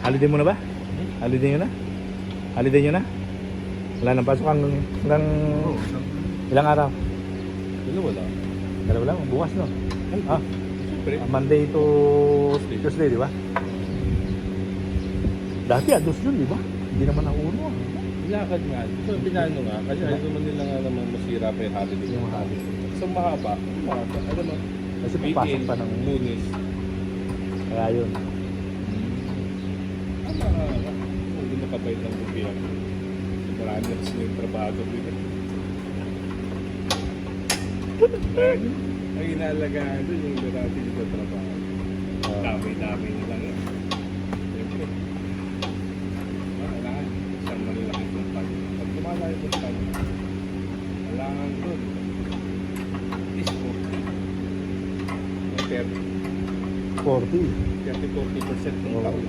Holiday mo na ba? Holiday nyo na? Holiday nyo na? Wala nang pasok hanggang ilang araw? Wala. Dalawa lang, bukas no? Ah, Siyempre. Monday to Tuesday, di ba? Dati dos yun, di ba? Hindi naman ang uno. Lakad nga. So, pinano nga. Kasi ayaw naman nila nga naman masira pa yung holiday. Yung holiday. So, mahaba. Alam mo, Kasi papasok pa ng Lunes. kaya yun. Hindi makabait ng gobyerno. Marami na kasi yung trabaho dito. Ang inaalagaan doon yung dati sa trabaho. Dami-dami nilang yan. Siyempre. Kailangan isang malalaki ng tag. Pag lumalayo ng tag, kailangan doon. Is 40. 40. 30-40% ng Oo. taon.